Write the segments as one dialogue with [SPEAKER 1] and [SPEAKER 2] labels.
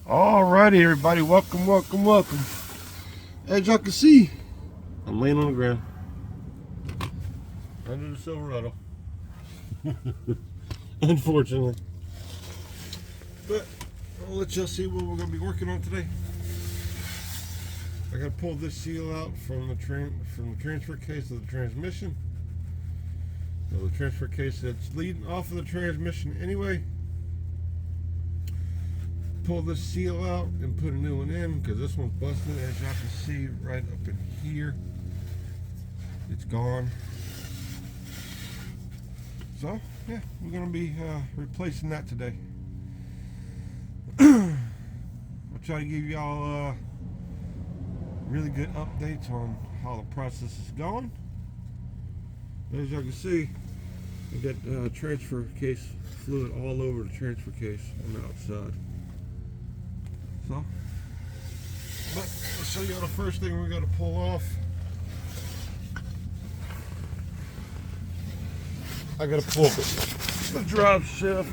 [SPEAKER 1] Alrighty, everybody, welcome. As y'all can see, I'm laying on the ground under the Silverado. Unfortunately, but I'll let y'all see what we're going to be working on today. I got to pull this seal out from the transfer case of the transmission. So the transfer case that's leading off of the transmission anyway. Pull this seal out and put a new one in because this one's busted, as y'all can see right up in here. It's gone. So yeah, we're gonna be replacing that today. I'll try to give y'all really good updates on how the process is going. As y'all can see, I got transfer case fluid all over the transfer case on the outside. So, but I'll show you the first thing we got to pull off. I got to pull the drive shaft.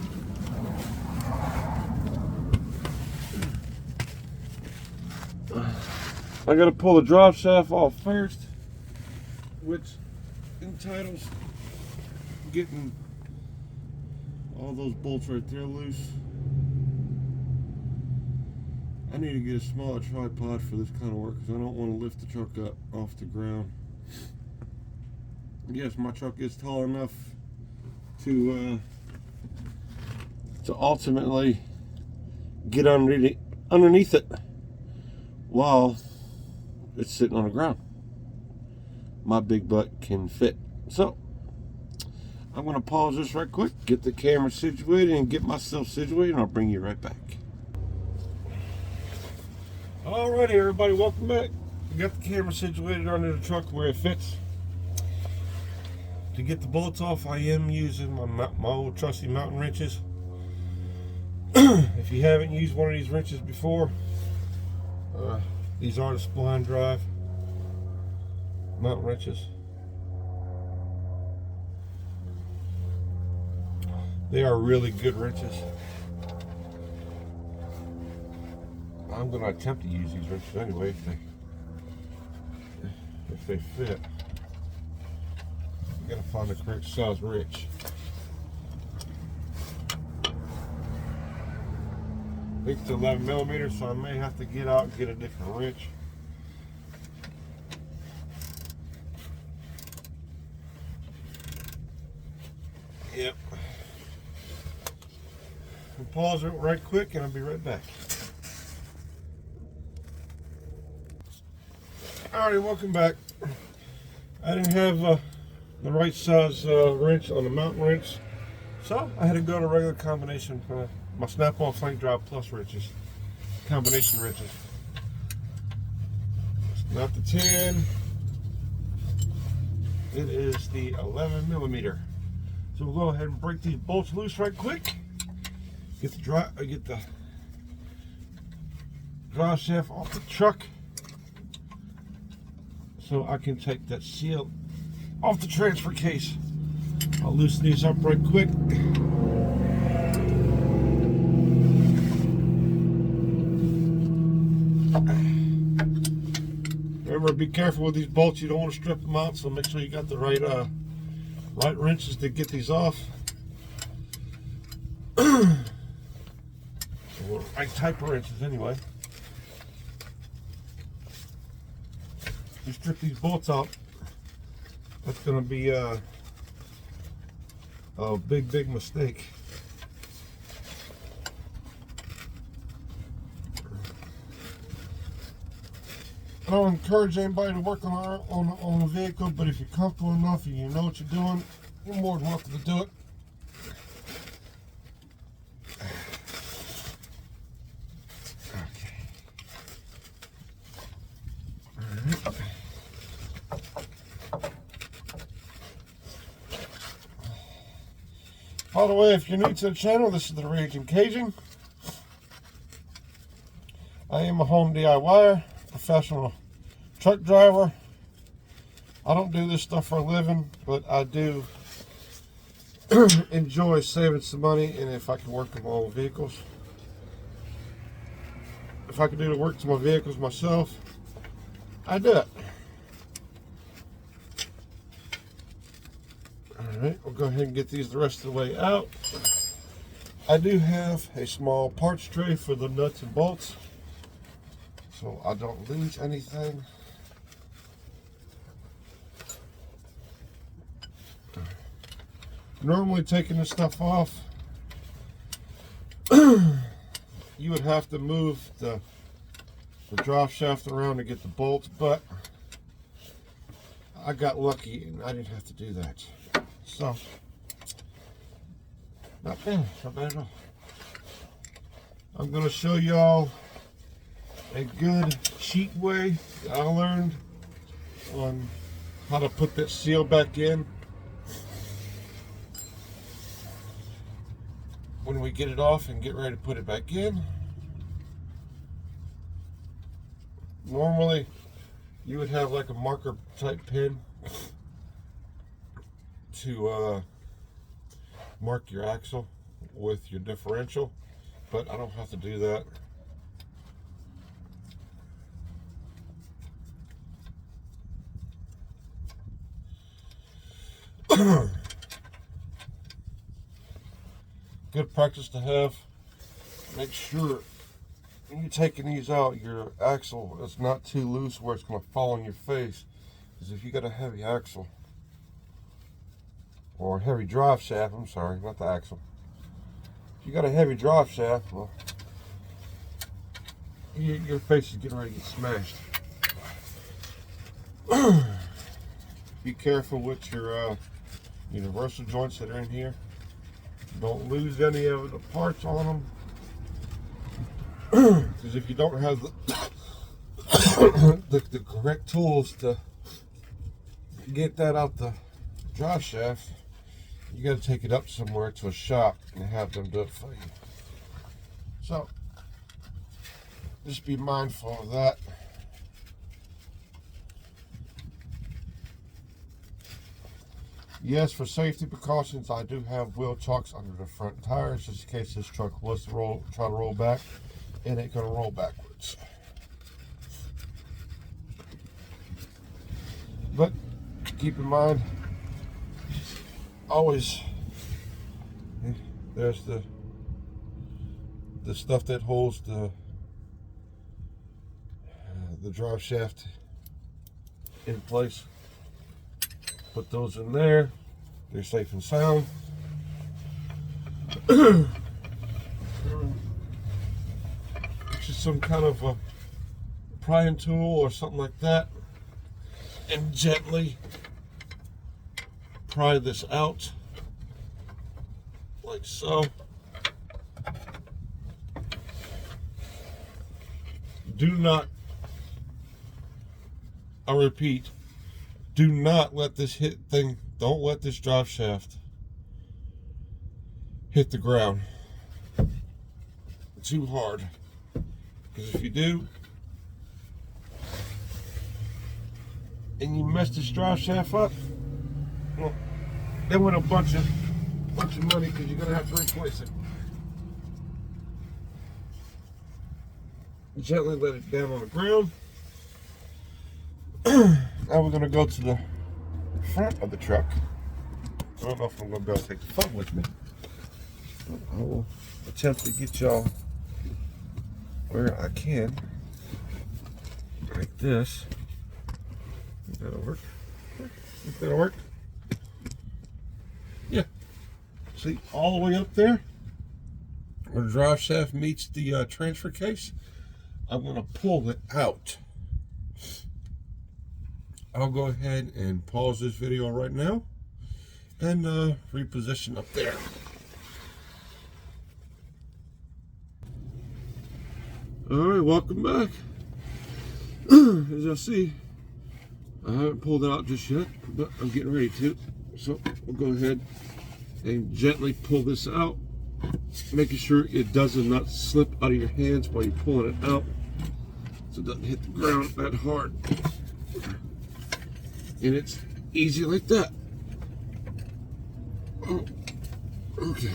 [SPEAKER 1] I got to pull the drive shaft off first, which entitles getting all those bolts right there loose. I need to get a smaller tripod for this kind of work because I don't want to lift the truck up off the ground. Yes, my truck is tall enough to ultimately get underneath it while it's sitting on the ground. My big butt can fit. So I'm going to pause this right quick, get the camera situated, and get myself situated, and I'll bring you right back. Alrighty, everybody, welcome back. We got the camera situated under the truck where it fits. To get the bolts off, I am using my old trusty mountain wrenches. If you haven't used one of these wrenches before, these are the spline drive mountain wrenches. They are really good wrenches. I'm going to attempt to use these wrenches anyway if they fit. You got to find the correct size wrench. I think it's 11 millimeters, so I may have to get out and get a different wrench. Yep. I'll pause it right quick and I'll be right back. Alright, welcome back. I didn't have the right size wrench on the mountain wrench, so I had to go to regular combination for my Snap-on Flank Drive Plus wrenches, combination wrenches. It's not the 10, it is the 11 millimeter. So we'll go ahead and break these bolts loose right quick. Get the drive shaft off the truck, so I can take that seal off the transfer case. I'll loosen these up right quick. Remember, be careful with these bolts. You don't want to strip them out, so make sure you got the right wrenches to get these off. Right type of wrenches anyway. You strip these bolts out, that's going to be a big mistake. I don't encourage anybody to work on a vehicle, but if you're comfortable enough and you know what you're doing, you're more than welcome to do it. By the way, if you're new to the channel, this is the Raging Cajun. I am a home DIYer, professional truck driver. I don't do this stuff for a living, but I do enjoy saving some money, and if I can work on my own vehicles. if I could do the work to my vehicles myself, I'd do it. Alright, we'll go ahead and get these the rest of the way out. I do have a small parts tray for the nuts and bolts, so I don't lose anything. Normally taking this stuff off, you would have to move the drive shaft around to get the bolts, but I got lucky and I didn't have to do that. So, not bad at all. I'm going to show y'all a good cheap way that I learned on how to put that seal back in when we get it off and get ready to put it back in. Normally you would have like a marker type pin to mark your axle with your differential, but I don't have to do that. Good practice to have. Make sure when you're taking these out, your axle is not too loose where it's going to fall on your face. Because if you got a heavy axle, or a heavy drive shaft, I'm sorry, not the axle. If you got a heavy drive shaft, well, your face is getting ready to get smashed. Be careful with your universal joints that are in here. Don't lose any of the parts on them, because if you don't have the correct tools to get that out the drive shaft, you got to take it up somewhere to a shop and have them do it for you. So just be mindful of that. Yes, for safety precautions, I do have wheel chocks under the front tires, just in case this truck was to try to roll back, and it's going to roll backwards. But keep in mind, always, there's the stuff that holds the drive shaft in place. Put those in there. They're safe and sound. Just some kind of a prying tool or something like that, and gently pry this out like so. Do not, I repeat, do not let this don't let this drive shaft hit the ground too hard, because if you do and you mess this drive shaft up, well, that went a bunch of money, because you're gonna have to replace it. Gently let it down on the ground. Now we're going to go to the front of the truck. I don't know if I'm going to be able to take the phone with me, but I will attempt to get y'all where I can, like this. Think that'll work? Think that'll work? Yeah. See, all the way up there where the drive shaft meets the transfer case, I'm going to pull it out. I'll go ahead and pause this video right now and reposition up there. Alright, welcome back. As you'll see, I haven't pulled it out just yet, but I'm getting ready to. So we'll go ahead and gently pull this out, making sure it does not slip out of your hands while you're pulling it out, so it doesn't hit the ground that hard. And it's easy like that. Oh, okay.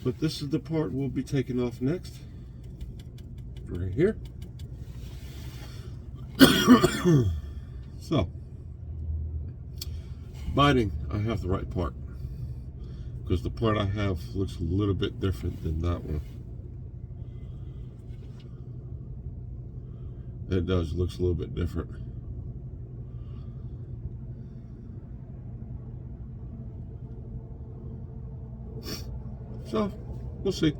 [SPEAKER 1] But this is the part we'll be taking off next. Right here. So, biting, I have the right part. Because the part I have looks a little bit different than that one. It does, looks a little bit different. So, we'll see.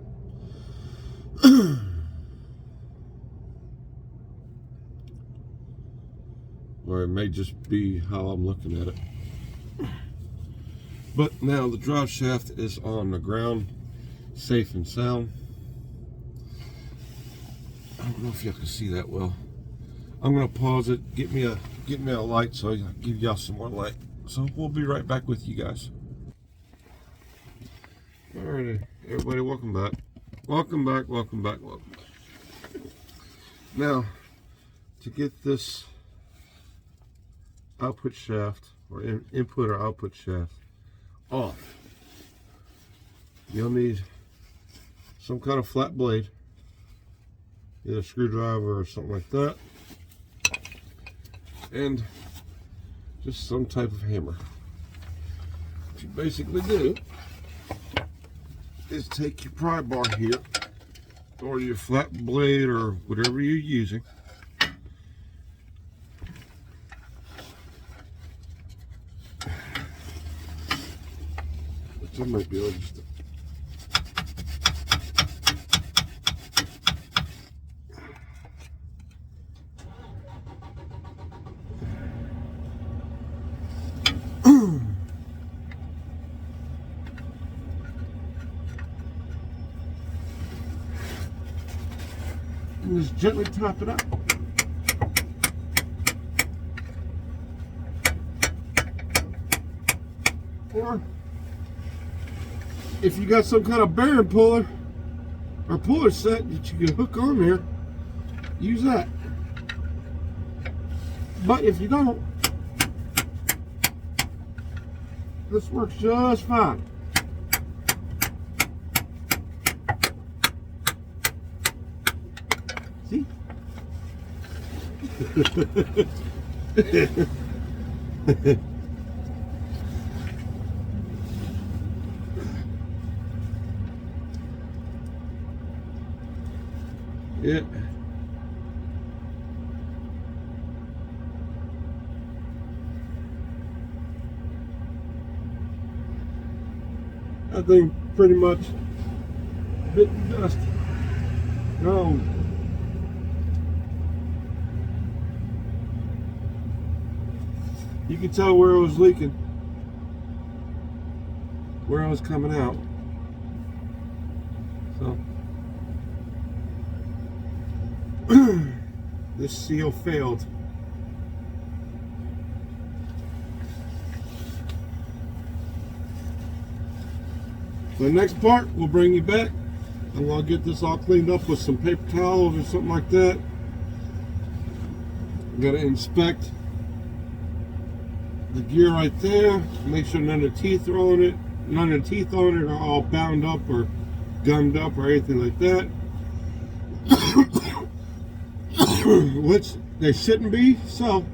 [SPEAKER 1] Or it may just be how I'm looking at it. But now the drive shaft is on the ground, safe and sound. I don't know if y'all can see that well. I'm gonna pause it, get me a light so I can give y'all some more light. So we'll be right back with you guys. Alrighty, everybody, welcome back. Welcome back, welcome back, welcome back. Now, to get this output shaft, or input or output shaft, off, you'll need some kind of flat blade, either a screwdriver or something like that, and just some type of hammer. What you basically do is take your pry bar here, or your flat blade, or whatever you're using, which I might be able to just and just gently tap it up. Or if you got some kind of bearing puller or puller set that you can hook on there, use that. But if you don't, this works just fine. See? Yeah. That thing pretty much bit the dust. No. You can tell where it was leaking, where it was coming out. So this seal failed. So the next part, we'll bring you back, and we'll get this all cleaned up with some paper towels or something like that. Got to inspect the gear right there, make sure none of the teeth are on it. None of the teeth on it are all bound up or gummed up or anything like that. Which they shouldn't be, so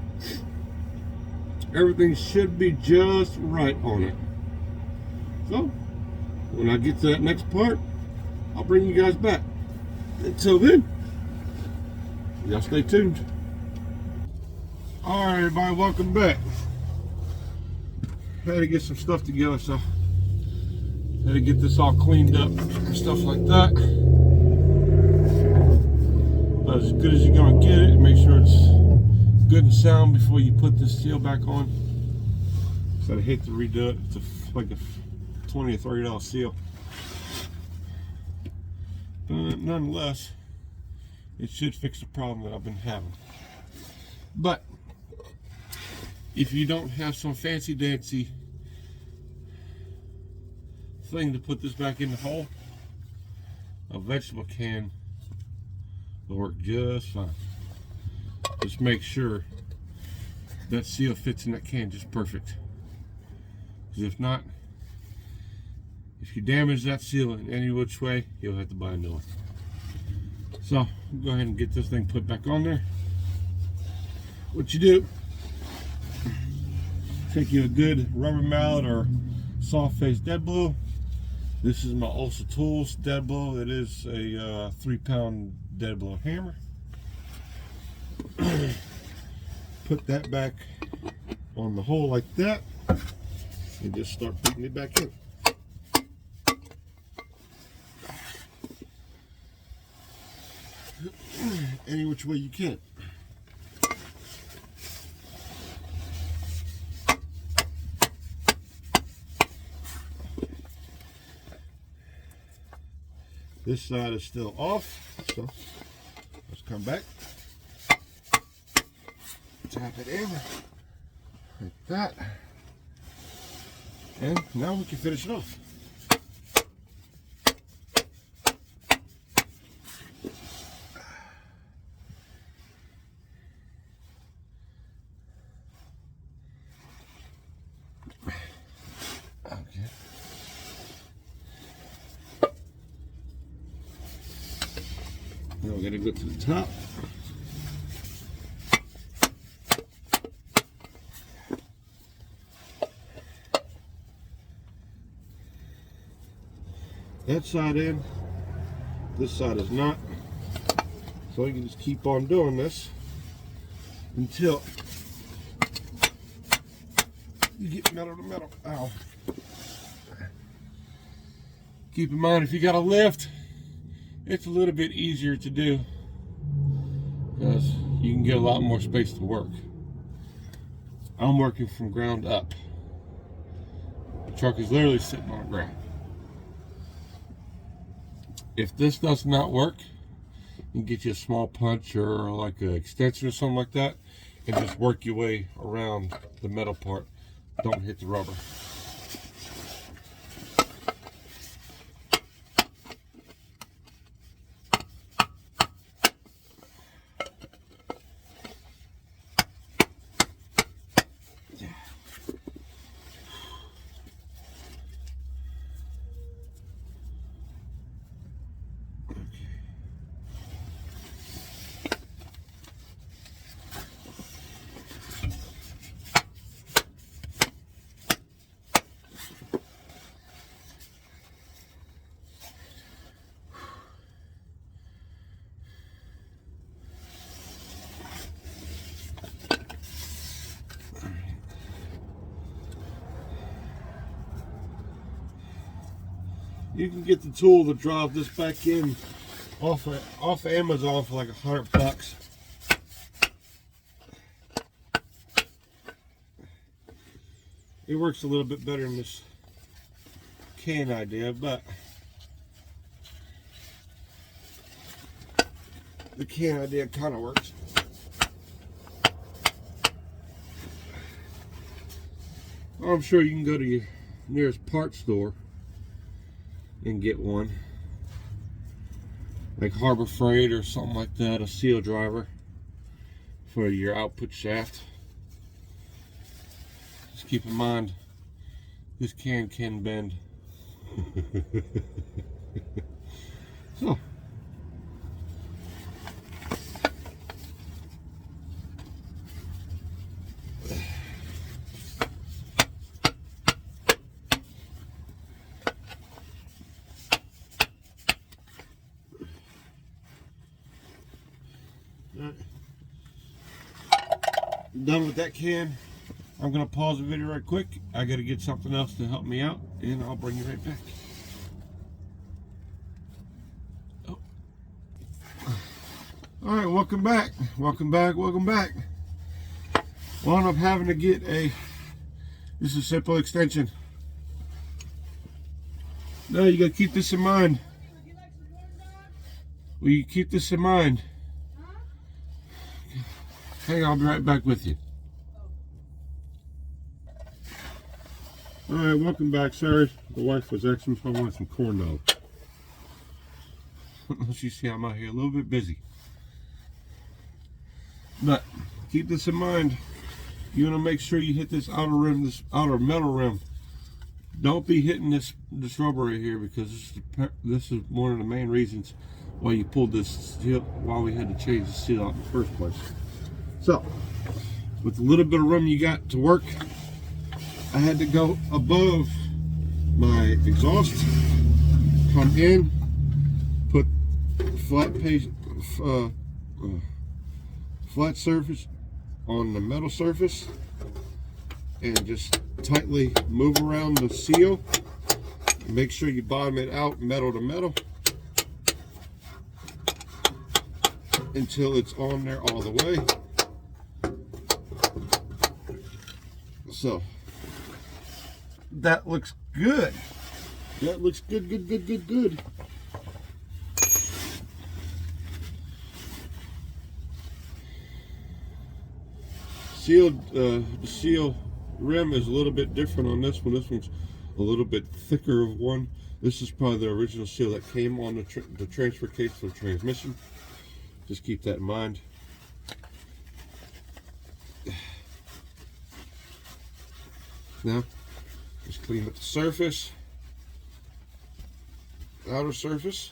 [SPEAKER 1] everything should be just right on it. So when I get to that next part, I'll bring you guys back. Until then, y'all stay tuned. Alright everybody, welcome back. Had to get some stuff together, so had to get this all cleaned up and stuff like that. As good as you're gonna get it, make sure it's good and sound before you put this seal back on. So I hate to redo it. It's like a $20 or $30 seal. But nonetheless, it should fix the problem that I've been having. But if you don't have some fancy dancy thing to put this back in the hole, a vegetable can will work just fine. Just make sure that seal fits in that can just perfect. Because if not, If you damage that seal in any which way, you'll have to buy a new one. So, go ahead and get this thing put back on there. What you do, take you a good rubber mallet or soft face dead blow. This is my Ulsa Tools dead blow. It is a 3-pound dead blow hammer. Put that back on the hole like that and just start putting it back in. Any which way you can. This side is still off, so let's come back. Tap it in like that. And now we can finish it off. Okay. Now we're gonna go to the top. That side in, this side is not. So you can just keep on doing this until you get metal to metal. Ow. Keep in mind, if you got a lift, it's a little bit easier to do because you can get a lot more space to work. I'm working from ground up. The truck is literally sitting on the ground. If this does not work, you can get you a small punch or like an extension or something like that and just work your way around the metal part. Don't hit the rubber. You can get the tool to drop this back in off of Amazon for like $100. It works a little bit better than this can idea, but the can idea kind of works. I'm sure you can go to your nearest parts store and get one, like Harbor Freight or something like that, a seal driver for your output shaft. Just keep in mind, this can bend. So, done with that can. I'm gonna pause the video right quick. I gotta get something else to help me out, and I'll bring you right back. Oh. All right, welcome back. Welcome back. Welcome back. Wound up having to get this is a simple extension. Now you gotta keep this in mind. Will you keep this in mind? Hang on, I'll be right back with you. Alright, welcome back. Sorry, the wife was asking if I wanted some corn dogs. You see, I'm out here a little bit busy. But keep this in mind. You want to make sure you hit this outer rim, this outer metal rim, Don't be hitting this rubber right here, because this is one of the main reasons why you pulled this seal, why we had to change the seal out in the first place. So, with a little bit of room you got to work, I had to go above my exhaust, come in, put flat surface on the metal surface, and just tightly move around the seal. Make sure you bottom it out metal to metal until it's on there all the way. So that looks good. That looks good, good, good, good, good. The seal rim is a little bit different on this one. This one's a little bit thicker of one. This is probably the original seal that came on the transfer case for the transmission. Just keep that in mind. Now, just clean up the surface, outer surface.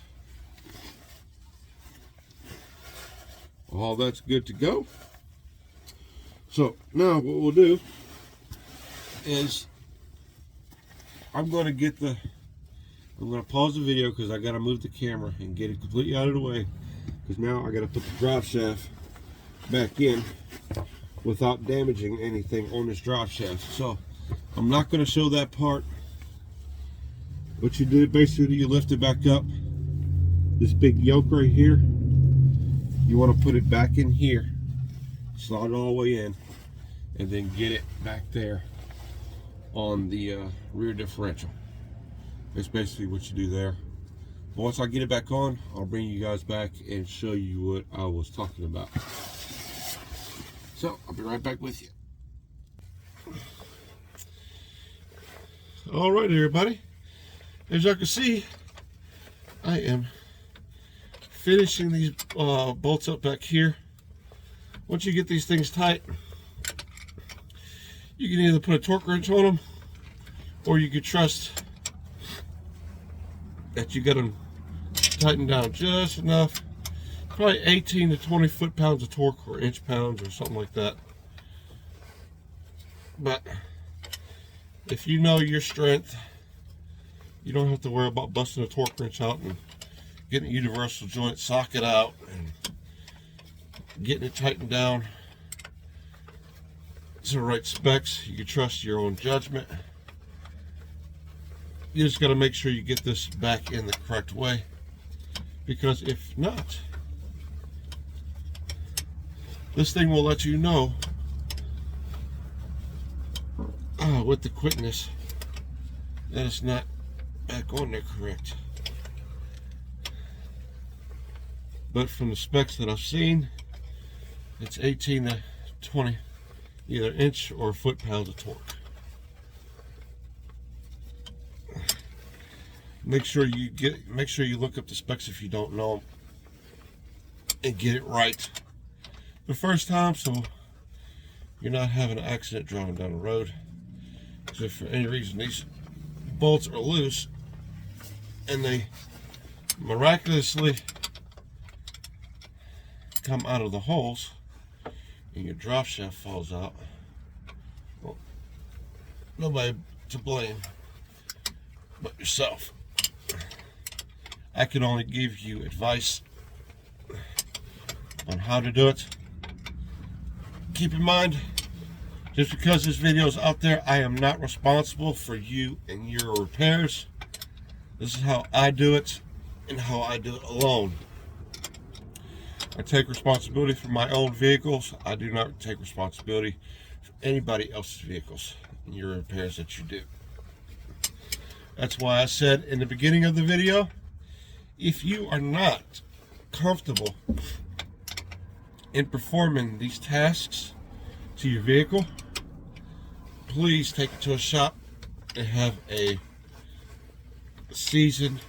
[SPEAKER 1] All that's good to go. So now what we'll do is I'm going to pause the video because I got to move the camera and get it completely out of the way, because now I got to put the drive shaft back in without damaging anything on this drive shaft. So I'm not going to show that part. What you do, basically, you lift it back up. This big yoke right here, you want to put it back in here, slide it all the way in, and then get it back there on the rear differential. That's basically what you do there. But once I get it back on, I'll bring you guys back and show you what I was talking about. So I'll be right back with you. All right, everybody. As you can see, I am finishing these bolts up back here. Once you get these things tight, you can either put a torque wrench on them, or you can trust that you got them tightened down just enough. Probably 18 to 20 foot-pounds of torque, or inch-pounds, or something like that. But if you know your strength, you don't have to worry about busting a torque wrench out and getting a universal joint socket out and getting it tightened down to the right specs. You can trust your own judgment. You just got to make sure you get this back in the correct way, because if not, this thing will let you know with the quickness that it's not back on there correct. But from the specs that I've seen, it's 18 to 20 either inch or foot-pounds of torque. Make sure you look up the specs if you don't know them, and get it right the first time, so you're not having an accident driving down the road. Because if for any reason these bolts are loose and they miraculously come out of the holes and your drop shaft falls out, well, nobody to blame but yourself. I can only give you advice on how to do it. Keep in mind, just because this video is out there, I am not responsible for you and your repairs. This is how I do it, and how I do it alone. I take responsibility for my own vehicles. I do not take responsibility for anybody else's vehicles and your repairs that you do. That's why I said in the beginning of the video, if you are not comfortable in performing these tasks to your vehicle, please take it to a shop and have a seasoned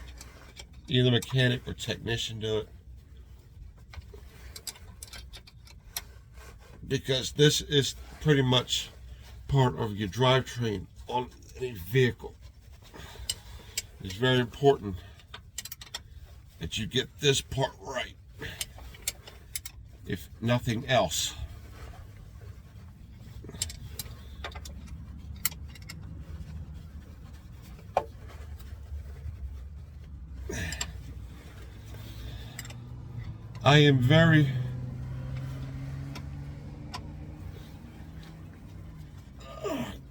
[SPEAKER 1] either mechanic or technician do it. Because this is pretty much part of your drivetrain on any vehicle. It's very important that you get this part right, if nothing else. I am very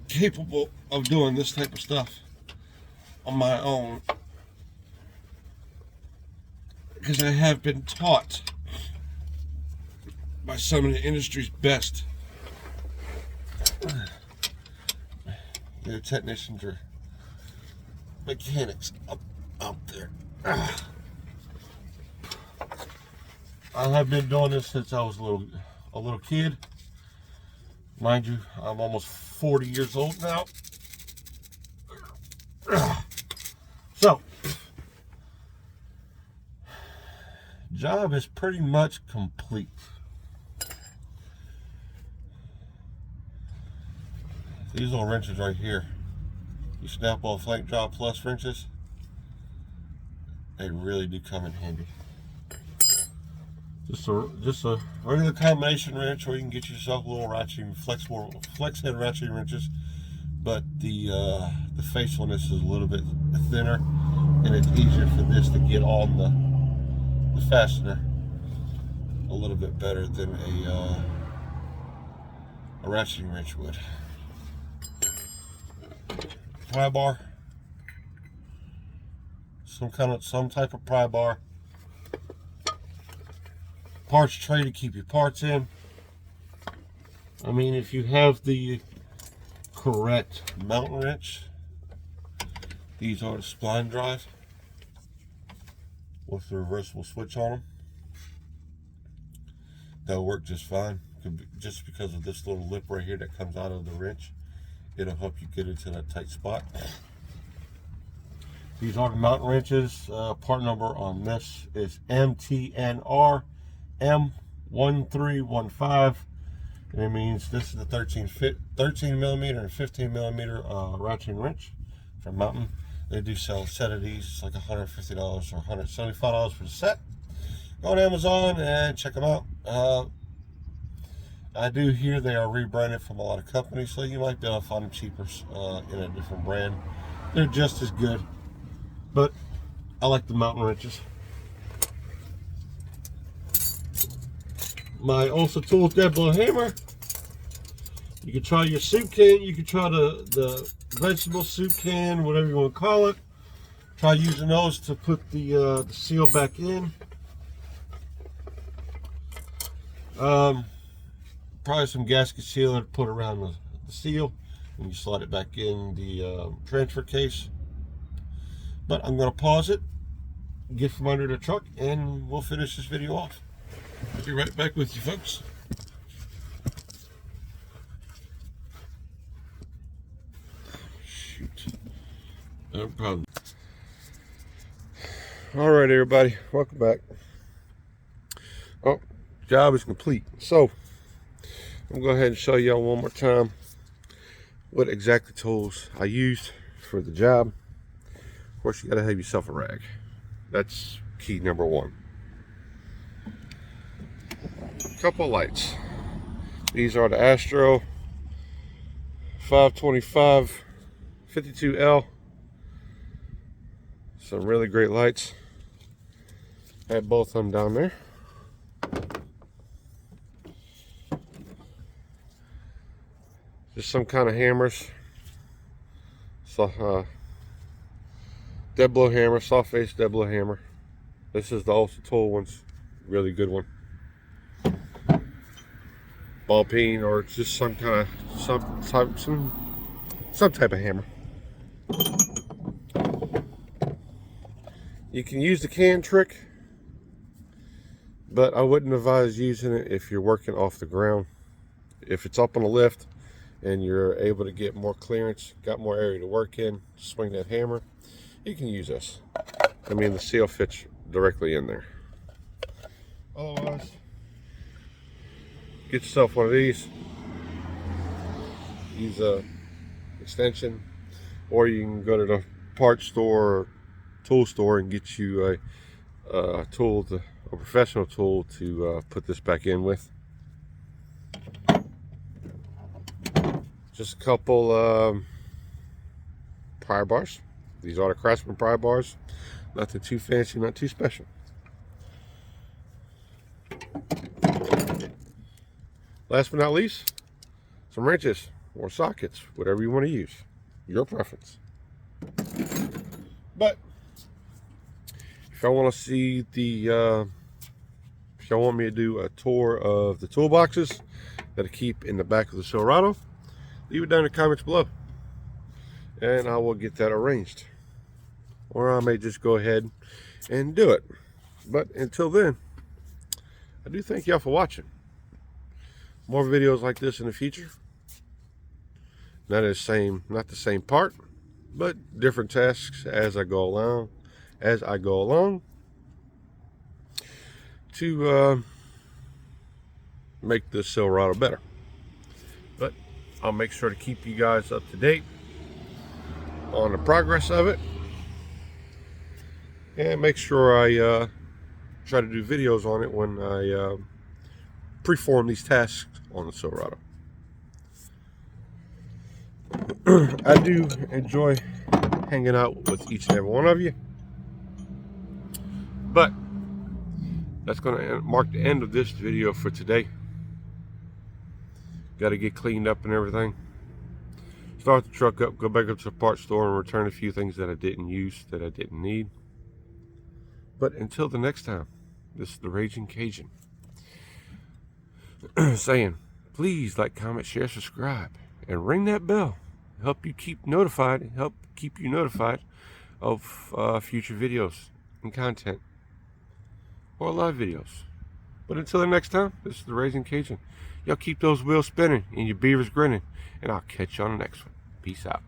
[SPEAKER 1] capable of doing this type of stuff on my own, because I have been taught by some of the industry's best. The technicians or mechanics up there. I have been doing this since I was a little kid. Mind you, I'm almost 40 years old now. So, job is pretty much complete. These little wrenches right here, you snap on flank job plus wrenches, they really do come in handy. Just a regular combination wrench, or you can get yourself a little ratcheting, flex head ratcheting wrenches, but the faithfulness is a little bit thinner, and it's easier for this to get on the fastener a little bit better than a ratcheting wrench would. Pry bar, some type of pry bar. Parts tray to keep your parts in. I mean, if you have the correct mountain wrench, these are the spline drive with the reversible switch on them. They'll work just fine. Just because of this little lip right here that comes out of the wrench, it'll help you get into that tight spot. These are the mountain wrenches. Part number on this is MTNR M1315, and it means this is the 13 millimeter and 15 millimeter ratcheting wrench from Mountain. They do sell a set of these. It's like $150 or $175 for the set. Go on Amazon and check them out. I do hear they are rebranded from a lot of companies, so you might be able to find them cheaper in a different brand. They're just as good, but I like the mountain wrenches. My Ulsa Tools dead blow hammer. You can try your soup can, you can try the vegetable soup can, whatever you want to call it. Try using those to put the seal back in. Probably some gasket sealer to put around the seal, and you slide it back in the transfer case. But I'm going to pause it, get from under the truck, and we'll finish this video off. I'll be right back with you folks. Shoot. No problem. Alright everybody, welcome back. Oh, job is complete. So, I'm going to go ahead and show y'all one more time what exact the tools I used for the job. Of course, you got to have yourself a rag. That's key number one. Couple lights. These are the Astro 525 52L. Some really great lights. I have both of them down there. Just some kind of hammers. So, dead blow hammer, soft face dead blow hammer. This is the Ulsa Tool one's really good one. Ball peen, or it's just some kind of some type of hammer. You can use the can trick, but I wouldn't advise using it if you're working off the ground. If it's up on a lift and you're able to get more clearance, got more area to work in, swing that hammer, you can use this. I mean, the seal fits directly in there. Otherwise, get yourself one of these. Use a extension, or you can go to the parts store or tool store and get you a tool, a professional tool to put this back in with. Just a couple pry bars. These are the Craftsman pry bars. Nothing too fancy, not too special. Last but not least, some wrenches or sockets, whatever you want to use. Your preference. But if y'all want to see the, if y'all want me to do a tour of the toolboxes that I keep in the back of the Silverado, leave it down in the comments below, and I will get that arranged. Or I may just go ahead and do it. But until then, I do thank y'all for watching. More videos like this in the future. Not the same part, but different tasks as I go along. To make this Silverado better. But I'll make sure to keep you guys up to date on the progress of it, and make sure I try to do videos on it when I perform these tasks on the Silverado. I do enjoy hanging out with each and every one of you, but that's going to mark the end of this video for today. Got to get cleaned up and everything. Start the truck up, go back up to the parts store and return a few things that I didn't use, that I didn't need. But until the next time, this is the Raging Cajun saying, please like, comment, share, subscribe, and ring that bell. Help you keep notified. Help keep you notified of future videos and content or live videos. But until the next time, this is the Raging Cajun. Y'all keep those wheels spinning and your beavers grinning, and I'll catch you on the next one. Peace out.